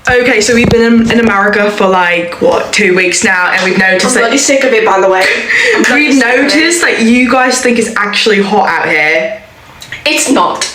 Okay, so we've been in America for like, what, 2 weeks now, and we've noticed I'm bloody sick of it, by the way. We've noticed that you guys think it's actually hot out here. It's not.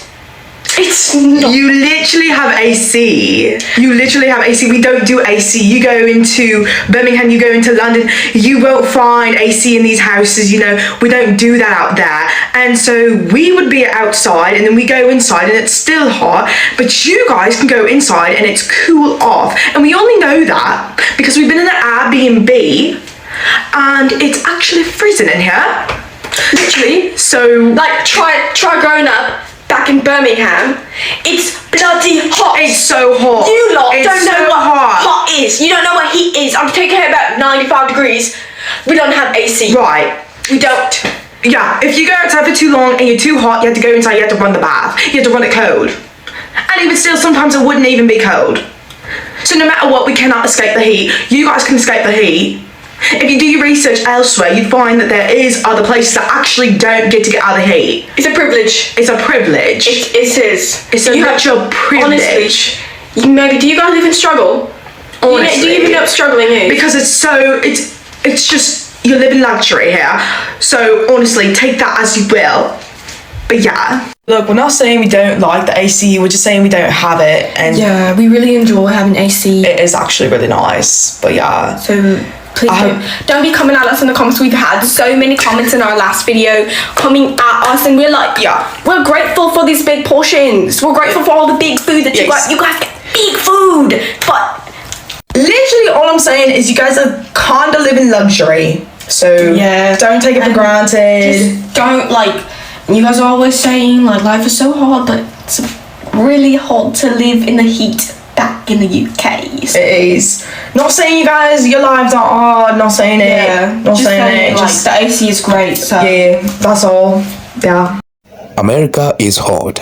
It's not. You literally have AC. You literally have AC. We don't do AC. You go into Birmingham, you go into London, you won't find AC in these houses, you know. We don't do that out there. And so we would be outside and then we go inside and it's still hot, but you guys can go inside and it's cool off. And we only know that because we've been in an Airbnb and it's actually freezing in here. Literally. So like try growing up back in Birmingham. It's bloody hot. It's so hot. You lot it's don't know so what hot is. You don't know what heat is. I'm taking care about 95 degrees. We don't have AC. Right. We don't. Yeah, if you go outside for too long and you're too hot, you have to go inside, you have to run the bath. You have to run it cold. And even still, sometimes it wouldn't even be cold. So no matter what, we cannot escape the heat. You guys can escape the heat. If you do your research elsewhere, you'd find that there is other places that actually don't get to get out of the heat. It's a privilege. It's a privilege. It is. It's a natural privilege. Honestly, maybe, do you guys even struggle? Honestly. Do you even know what struggling is? Because it's just, you live in luxury here. So honestly, take that as you will. But yeah. Look, we're not saying we don't like the AC, we're just saying we don't have it. And yeah, we really enjoy having AC. It is actually really nice, but yeah. So please don't be coming at us in the comments. We've had so many comments in our last video coming at us, and we're like, yeah, we're grateful for these big portions. We're grateful for all the big food that you guys get big food. But literally all I'm saying is you guys are kind of living luxury. So yeah, don't take it for granted. Just don't, like, you guys are always saying like life is so hard, but it's really hard to live in the heat back in the UK. So. It is. Not saying you guys, your lives are hard, not saying it. Not saying it. Just the AC is great, so. Yeah, that's all. Yeah. America is hard.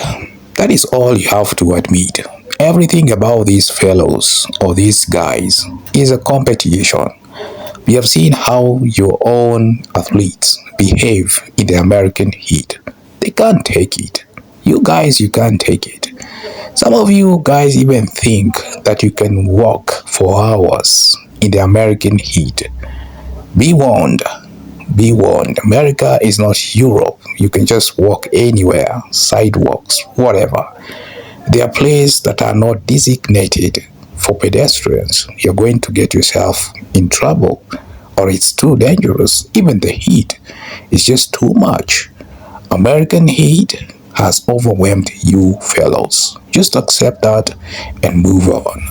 That is all you have to admit. Everything about these fellows or these guys is a competition. We have seen how your own athletes behave in the American heat. They can't take it. You guys, you can't take it. Some of you guys even think that you can walk for hours in the American heat. Be warned. Be warned. America is not Europe. You can just walk anywhere, sidewalks, whatever. There are places that are not designated for pedestrians. You're going to get yourself in trouble, or it's too dangerous. Even the heat is just too much. American heat has overwhelmed you fellows. Just accept that and move on.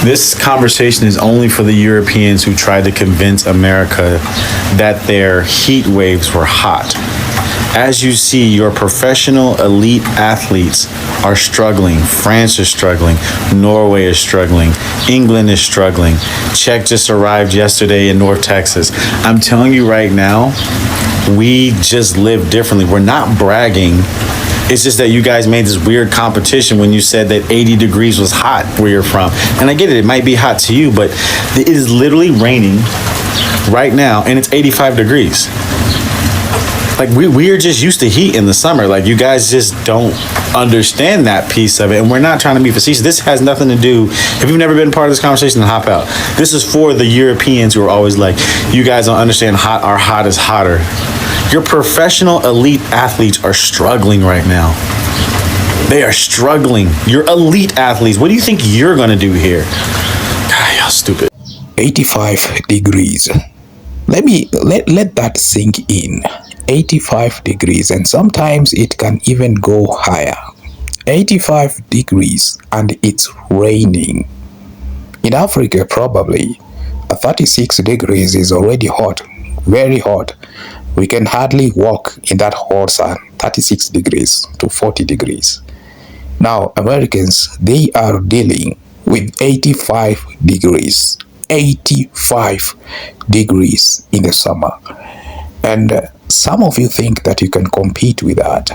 This conversation is only for the Europeans who tried to convince America that their heat waves were hot. As you see, your professional elite athletes are struggling. France is struggling. Norway is struggling. England is struggling. Czech just arrived yesterday in North Texas. I'm telling you right now, we just live differently. We're not bragging. It's just that you guys made this weird competition when you said that 80 degrees was hot where you're from. And I get it, it might be hot to you, but it is literally raining right now and it's 85 degrees. Like we are just used to heat in the summer. Like you guys just don't understand that piece of it. And we're not trying to be facetious. This has nothing to do, if you've never been part of this conversation, then hop out. This is for the Europeans who are always like, you guys don't understand our hot is hotter. Your professional elite athletes are struggling right now. They are struggling. Your elite athletes, what do you think you're gonna do here? God, y'all stupid. 85 degrees. Let that sink in. 85 degrees, and sometimes it can even go higher. 85 degrees and it's raining. In Africa, probably 36 degrees is already hot, very hot. We can hardly walk in that hot sun, 36 degrees to 40 degrees. Now, Americans, they are dealing with 85 degrees. 85 degrees in the summer. And some of you think that you can compete with that.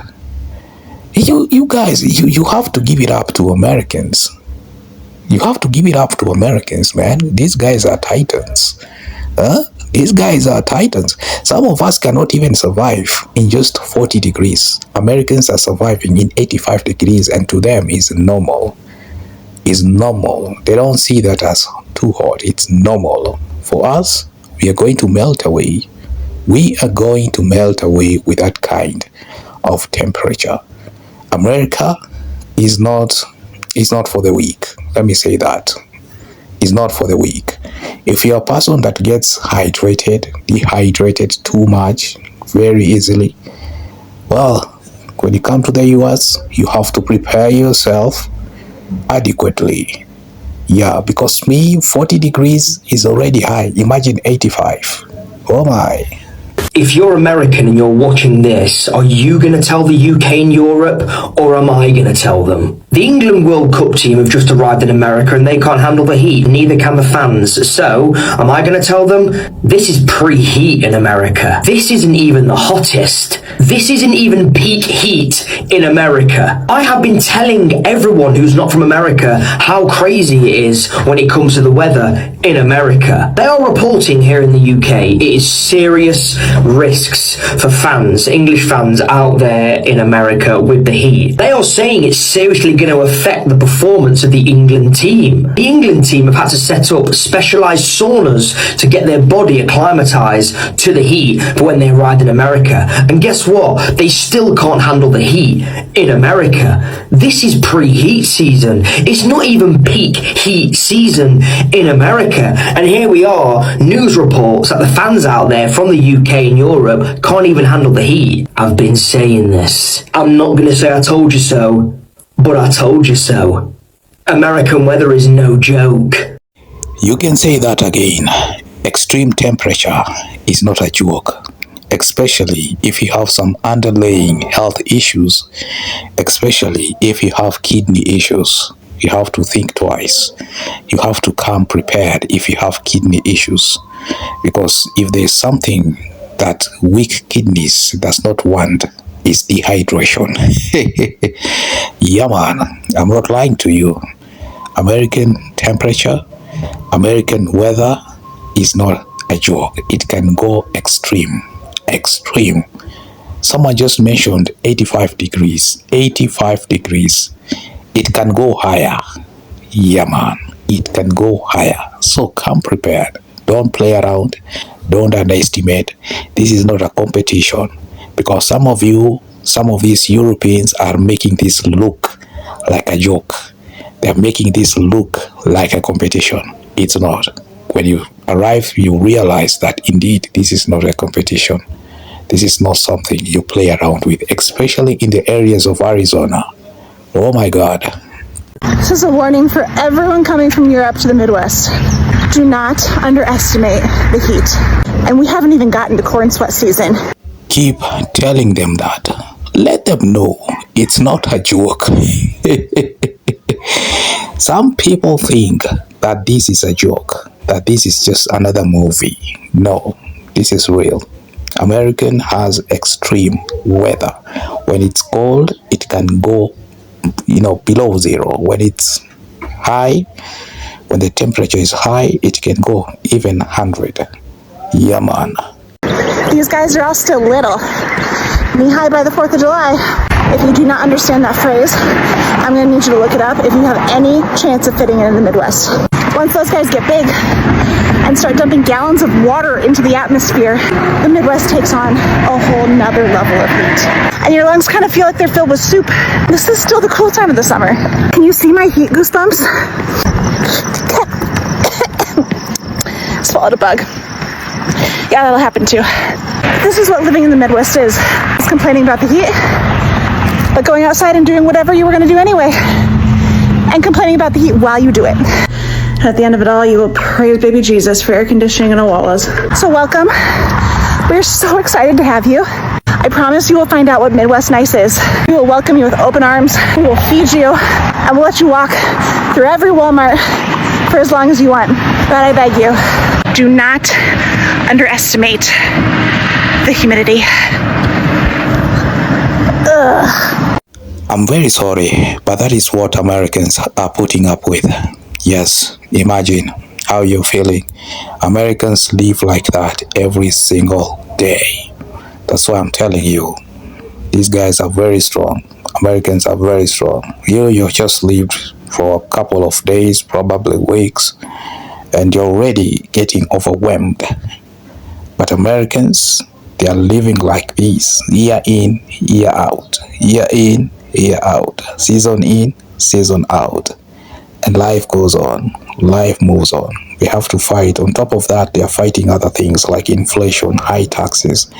You guys, you have to give it up to Americans. You have to give it up to Americans, man. These guys are titans. These guys are titans. Some of us cannot even survive in just 40 degrees. Americans are surviving in 85 degrees, and to them is normal. It's normal. They don't see that as too hot. It's normal. For us, we are going to melt away. We are going to melt away with that kind of temperature. America is not for the weak. Let me say that. It's not for the weak. If you're a person that gets dehydrated too much, very easily, well, when you come to the US, you have to prepare yourself adequately. Yeah, because 40 degrees is already high. Imagine 85. Oh my. If you're American and you're watching this, are you going to tell the UK and Europe, or am I going to tell them? The England World Cup team have just arrived in America and they can't handle the heat, neither can the fans. So, am I going to tell them? This is pre-heat in America. This isn't even the hottest. This isn't even peak heat in America. I have been telling everyone who's not from America how crazy it is when it comes to the weather in America. They are reporting here in the UK it is serious risks for fans, English fans out there in America with the heat. They are saying it's seriously going to affect the performance of the England team. The England team have had to set up specialised saunas to get their body acclimatised to the heat for when they arrived in America. And guess what? They still can't handle the heat in America. This is pre-heat season. It's not even peak heat season in America. And here we are, news reports that the fans out there from the UK and Europe can't even handle the heat. I've been saying this. I'm not going to say I told you so, but I told you so. American weather is no joke. You can say that again. Extreme temperature is not a joke, especially if you have some underlying health issues, especially if you have kidney issues. You have to think twice. You have to come prepared if you have kidney issues, because if there's something that weak kidneys does not want, is dehydration. Yeah, man, I'm not lying to you. American temperature, American weather is not a joke. It can go extreme. Someone just mentioned 85 degrees. 85 degrees. It can go higher. Yeah, man, it can go higher. So come prepared. Don't play around. Don't underestimate. This is not a competition, because some of these Europeans are making this look like a joke. They're making this look like a competition. It's not. When you arrive, you realize that indeed this is not a competition. This is not something you play around with, especially in the areas of Arizona. Oh my God. This is a warning for everyone coming from Europe to the Midwest. Do not underestimate the heat. And we haven't even gotten to corn sweat season. Keep telling them that. Let them know it's not a joke. Some people think that this is a joke, that this is just another movie. No, this is real. American has extreme weather. When it's cold, it can go, below zero. When it's high, when the temperature is high, it can go even 100. Yeah, man. These guys are all still little. Knee-high by the 4th of July. If you do not understand that phrase, I'm going to need you to look it up if you have any chance of fitting in the Midwest. Once those guys get big and start dumping gallons of water into the atmosphere, the Midwest takes on a whole nother level of heat. And your lungs kind of feel like they're filled with soup. This is still the cool time of the summer. Can you see my heat goosebumps? Swallowed a bug. Yeah, that'll happen too. This is what living in the Midwest is. It's complaining about the heat, but going outside and doing whatever you were going to do anyway, and complaining about the heat while you do it. And at the end of it all, you will praise baby Jesus for air conditioning and Awalas. So welcome. We're so excited to have you. I promise you will find out what Midwest nice is. We will welcome you with open arms. We will feed you, and we'll let you walk through every Walmart for as long as you want. But I beg you, do not underestimate the humidity. Ugh. I'm very sorry, but that is what Americans are putting up with. Yes, imagine how you're feeling. Americans live like that every single day. That's why I'm telling you, these guys are very strong. Americans are very strong. You just lived for a couple of days, probably weeks, and you're already getting overwhelmed. But Americans, they are living like this, year in, year out, year in, year out, season in, season out. And life goes on, life moves on. We have to fight. On top of that, they are fighting other things like inflation, high taxes.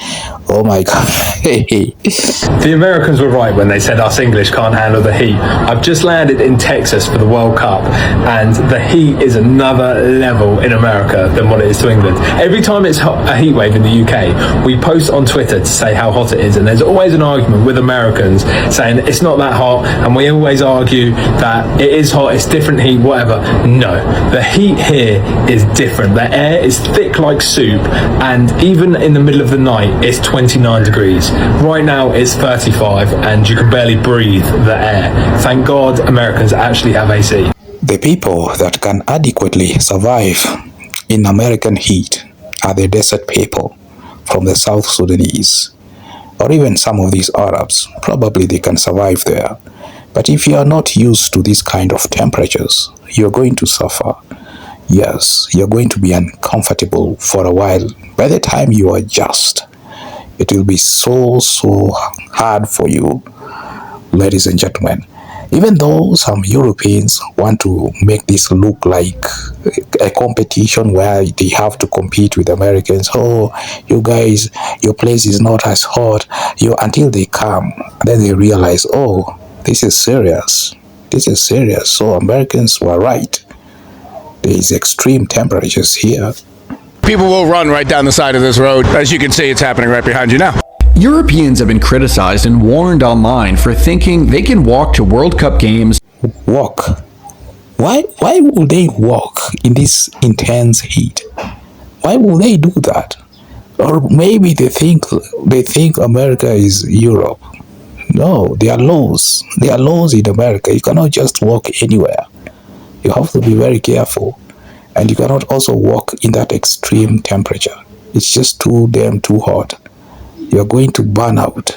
Oh my God. The Americans were right when they said us English can't handle the heat. I've just landed in Texas for the World Cup, and the heat is another level in America than what it is to England. Every time it's a heat wave in the UK, we post on Twitter to say how hot it is, and there's always an argument with Americans saying it's not that hot, and we always argue that it is hot, it's different heat, whatever. No, the heat here is different. The air is thick like soup, and even in the middle of the night, it's 29 degrees. Right now, it's 35, and you can barely breathe the air. Thank God Americans actually have AC. The people that can adequately survive in American heat are the desert people from the South Sudanese, or even some of these Arabs. Probably they can survive there. But if you are not used to this kind of temperatures, you're going to suffer. Yes, you're going to be uncomfortable for a while. By the time you adjust, it will be so hard for you, ladies and gentlemen. Even though some Europeans want to make this look like a competition where they have to compete with Americans. Oh, you guys, your place is not as hot. Until they come, then they realize, oh, this is serious. This is serious. So Americans were right. There is extreme temperatures here. People will run right down the side of this road. As you can see, it's happening right behind you now. Europeans have been criticized and warned online for thinking they can walk to World Cup games. Walk? Why would they walk in this intense heat? Why would they do that? Or maybe they think America is Europe. No, there are laws. There are laws in America. You cannot just walk anywhere. You have to be very careful. And you cannot also walk in that extreme temperature. It's just too hot. You're going to burn out.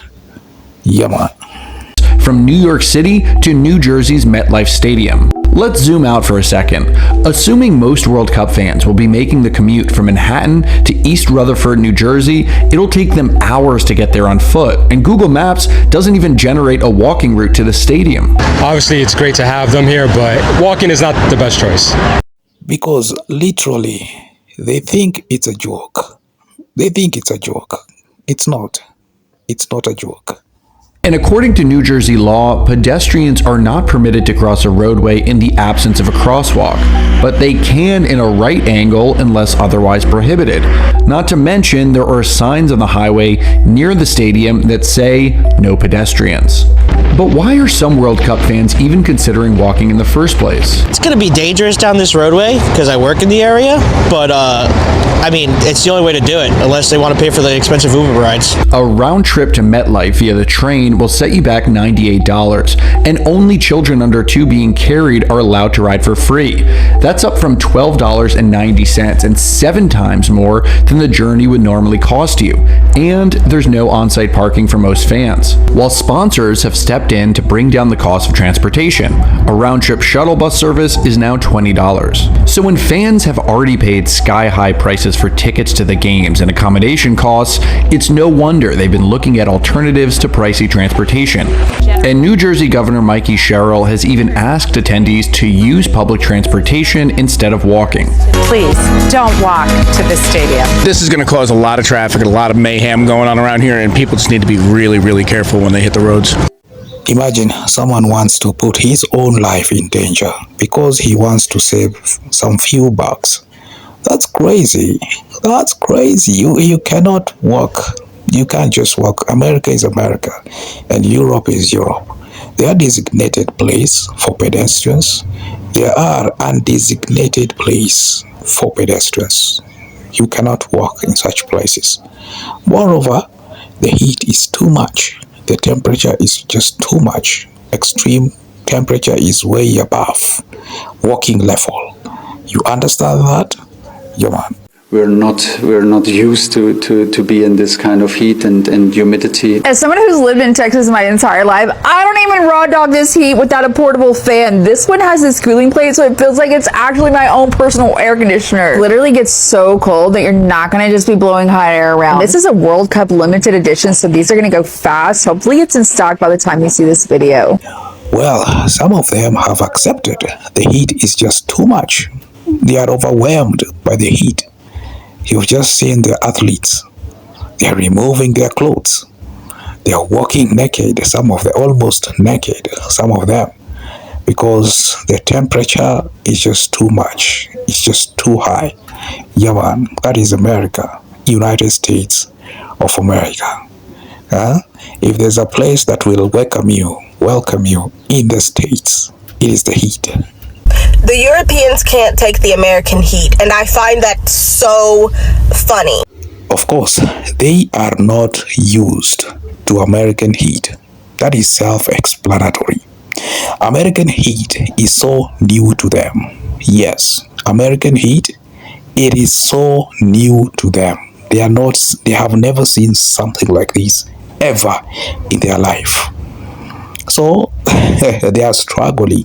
Yeah, man. From New York City to New Jersey's MetLife Stadium. Let's zoom out for a second. Assuming most World Cup fans will be making the commute from Manhattan to East Rutherford, New Jersey, it'll take them hours to get there on foot, and Google Maps doesn't even generate a walking route to the stadium. Obviously, it's great to have them here, but walking is not the best choice. Because literally, they think it's a joke. They think it's a joke. It's not. It's not a joke. And according to New Jersey law, pedestrians are not permitted to cross a roadway in the absence of a crosswalk, but they can in a right angle unless otherwise prohibited. Not to mention, there are signs on the highway near the stadium that say no pedestrians. But why are some World Cup fans even considering walking in the first place? It's going to be dangerous down this roadway because I work in the area, but I mean, it's the only way to do it unless they want to pay for the expensive Uber rides. A round trip to MetLife via the train will set you back $98, and only children under 2 being carried are allowed to ride for free. That's up from $12.90 and 7 times more than the journey would normally cost you. And there's no on-site parking for most fans. While sponsors have stepped in to bring down the cost of transportation, a round-trip shuttle bus service is now $20. So when fans have already paid sky-high prices for tickets to the games and accommodation costs, it's no wonder they've been looking at alternatives to pricey transportation. And New Jersey Governor Mikey Sherrill has even asked attendees to use public transportation instead of walking. Please don't walk to the stadium. This is going to cause a lot of traffic and a lot of mayhem going on around here, and people just need to be really, really careful when they hit the roads. Imagine someone wants to put his own life in danger because he wants to save some few bucks. That's crazy. That's crazy. You cannot walk. You can't just walk. America is America, and Europe is Europe. There are designated places for pedestrians. There are undesignated places for pedestrians. You cannot walk in such places. Moreover, the heat is too much. The temperature is just too much. Extreme temperature is way above working level. You understand that? Yeah, man. We're not used to be in this kind of heat and humidity. As someone who's lived in Texas my entire life, I don't even raw dog this heat without a portable fan. This one has this cooling plate, so it feels like it's actually my own personal air conditioner. It literally gets so cold that you're not gonna just be blowing hot air around. This is a World Cup limited edition, so these are gonna go fast. Hopefully it's in stock by the time you see this video. Well, some of them have accepted the heat is just too much. They are overwhelmed by the heat. You've just seen the athletes. They are removing their clothes. They are walking naked, some of them almost naked, some of them, because the temperature is just too much. It's just too high. Yeah, man, that is America, United States of America. If there's a place that will welcome you in the States, it is the heat. The Europeans can't take the American heat, and I find that so funny. Of course, they are not used to American heat. That is self-explanatory. American heat is so new to them. Yes, American heat, it is so new to them. They have never seen something like this ever in their life. So they are struggling.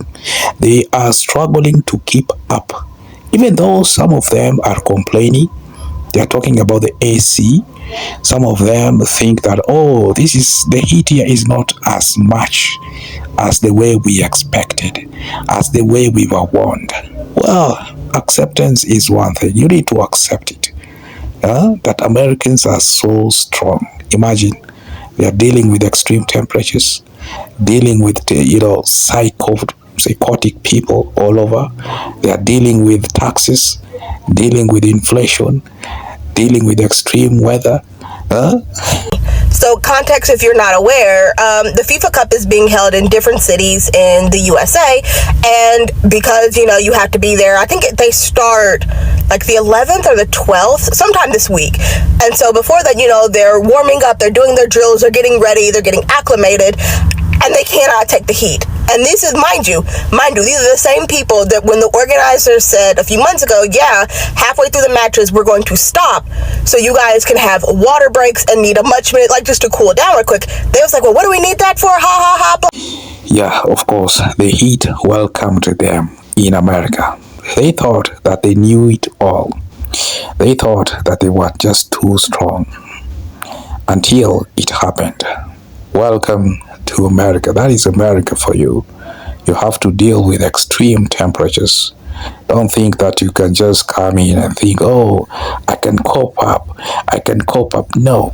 They are struggling to keep up. Even though some of them are complaining, they are talking about the AC. Some of them think that, oh, the heat here is not as much as the way we expected, as the way we were warned. Well, acceptance is one thing. You need to accept it. That Americans are so strong. Imagine, they are dealing with extreme temperatures, dealing with psychotic people all over. They are dealing with taxes, dealing with inflation, dealing with extreme weather. So context, if you're not aware, the FIFA Cup is being held in different cities in the USA, and because you have to be there, I think they start like the 11th or the 12th, sometime this week. And so before that, they're warming up, they're doing their drills, they're getting ready, they're getting acclimated, and they cannot take the heat. And this is, mind you, these are the same people that when the organizers said a few months ago, yeah, halfway through the matches, we're going to stop so you guys can have water breaks and need a much minute, like just to cool down real quick. They was like, well, what do we need that for? Ha ha ha. Yeah, of course, the heat welcomed them in America. They thought that they knew it all. They thought that they were just too strong until it happened. Welcome to America. That is America for you. You have to deal with extreme temperatures. Don't think that you can just come in and think, oh, I can cope up. No.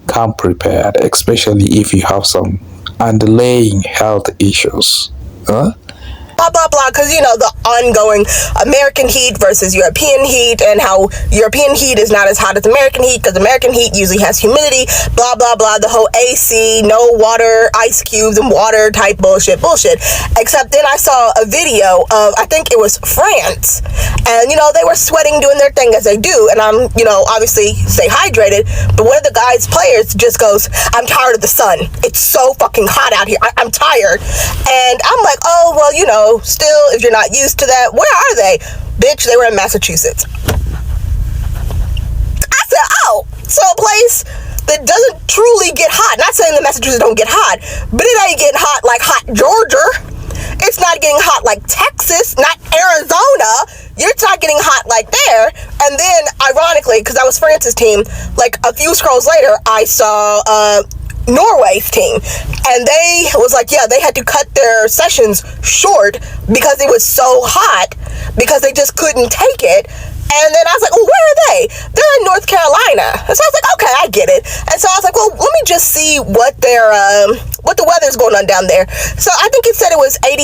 Come prepared, especially if you have some underlying health issues. Blah blah blah, because the ongoing American heat versus European heat, and how European heat is not as hot as American heat because American heat usually has humidity, blah blah blah, the whole AC, no water, ice cubes and water type bullshit. Except then I saw a video of, I think it was France, and they were sweating, doing their thing as they do, and I'm obviously stay hydrated, but one of the players just goes, I'm tired of the sun, it's so fucking hot out here, I'm tired. And I'm like, oh well, still, if you're not used to that, where are they? Bitch, they were in Massachusetts. I said, oh, so a place that doesn't truly get hot. Not saying that Massachusetts don't get hot, but it ain't getting hot like hot Georgia. It's not getting hot like Texas, not Arizona. You're not getting hot like there. And then, ironically, because that was France's team, like a few scrolls later, I saw Norway's team, and they was like, yeah, they had to cut their sessions short because it was so hot, because they just couldn't take it. And then I was like, well, where are they? They're in North Carolina. And so I was like, okay, I get it. And so I was like, well, let me just see what the weather's going on down there. So I think it said it was 86.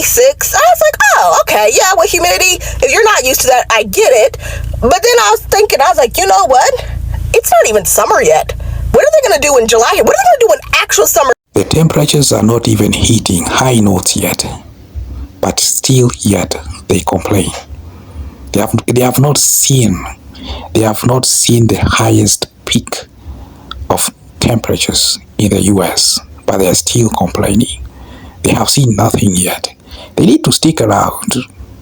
I was like, oh, okay, yeah, with humidity, if you're not used to that, I get it. But then I was thinking, I was like, you know what? It's not even summer yet. What are they going to do in July? What are they going to do in actual summer? The temperatures are not even hitting high notes yet, but still yet they complain. They have not seen the highest peak of temperatures in the US, but they are still complaining. They have seen nothing yet. They need to stick around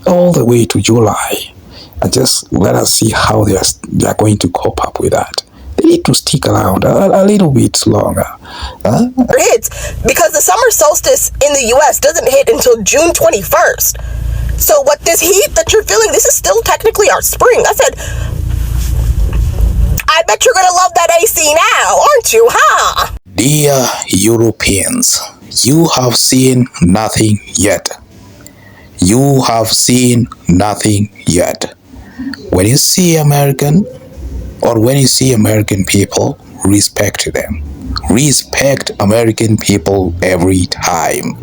all the way to July and just let us see how they are going to cope up with that. They need to stick around a little bit longer. Hits because the summer solstice in the U.S. doesn't hit until June 21st. So what this heat that you're feeling, this is still technically our spring. I said, I bet you're gonna love that AC now, aren't you, huh? Dear Europeans, you have seen nothing yet. You have seen nothing yet. When you see American people, respect them. Respect American people every time.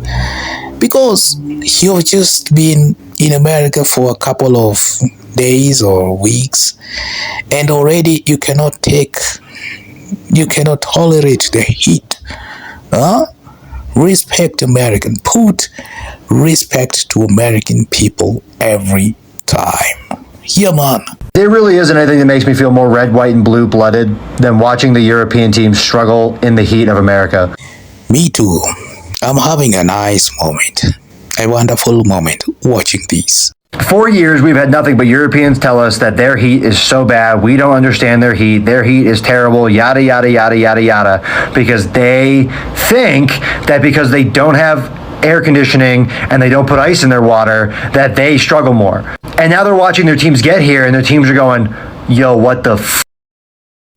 Because you've just been in America for a couple of days or weeks, and already you cannot tolerate the heat. Respect American. Put respect to American people every time. Yeah, man. There really isn't anything that makes me feel more red, white, and blue-blooded than watching the European team struggle in the heat of America. Me too. I'm having a nice moment. A wonderful moment watching this. For years, we've had nothing but Europeans tell us that their heat is so bad, we don't understand their heat is terrible, yada, yada, yada, yada, yada, because they think that because they don't have air conditioning and they don't put ice in their water, that they struggle more. And now they're watching their teams get here and their teams are going, yo, what the f***?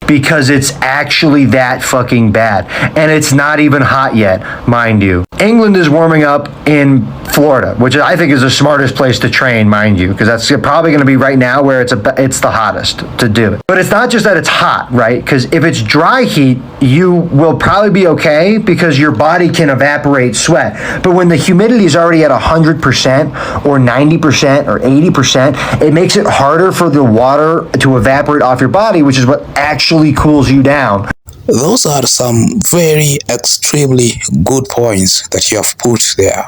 Because it's actually that fucking bad. And it's not even hot yet, mind you. England is warming up in Florida, which I think is the smartest place to train, mind you, because that's probably going to be right now where it's the hottest to do it. But it's not just that it's hot, right? Because if it's dry heat, you will probably be okay because your body can evaporate sweat. But when the humidity is already at 100% or 90% or 80%, it makes it harder for the water to evaporate off your body, which is what actually cools you down. Those are some very extremely good points that you have put there.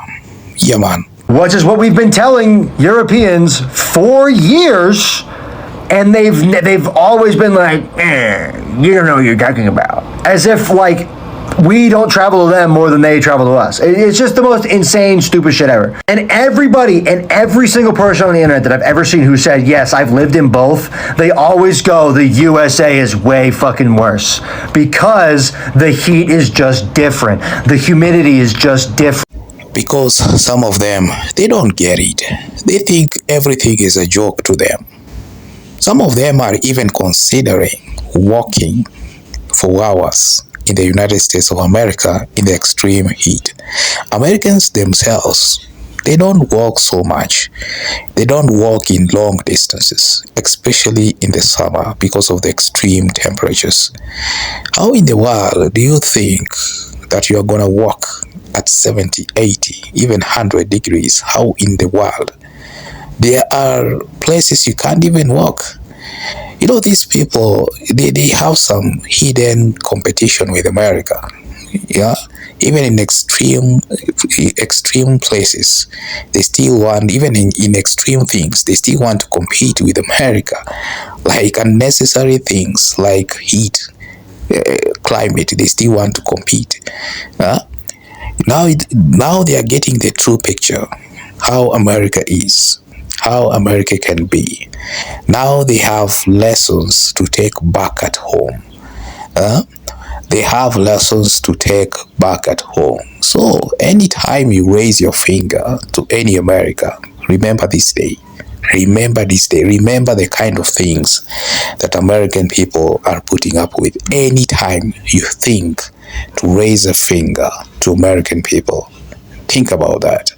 Yeah, man. Which is what we've been telling Europeans for years, and they've always been like, you don't know what you're talking about. As if, like, we don't travel to them more than they travel to us. It's just the most insane, stupid shit ever. And everybody and every single person on the internet that I've ever seen who said, yes, I've lived in both, they always go, the USA is way fucking worse. Because the heat is just different. The humidity is just different. Because some of them, they don't get it. They think everything is a joke to them. Some of them are even considering walking for hours in the United States of America in the extreme heat. Americans themselves, they don't walk so much. They don't walk in long distances, especially in the summer because of the extreme temperatures. How in the world do you think that you are going to walk at 70, 80, even 100 degrees? How in the world? There are places you can't even walk. You know, these people, they have some hidden competition with America. Yeah, even in extreme places, they still want, even in extreme things, they still want to compete with America. Like unnecessary things like heat, climate, they still want to compete. Now they are getting the true picture, how America is, how America can be. Now they have lessons to take back at home. They have lessons to take back at home. So anytime you raise your finger to any America, remember this day. Remember this day. Remember the kind of things that American people are putting up with. Anytime you think to raise a finger to American people, think about that.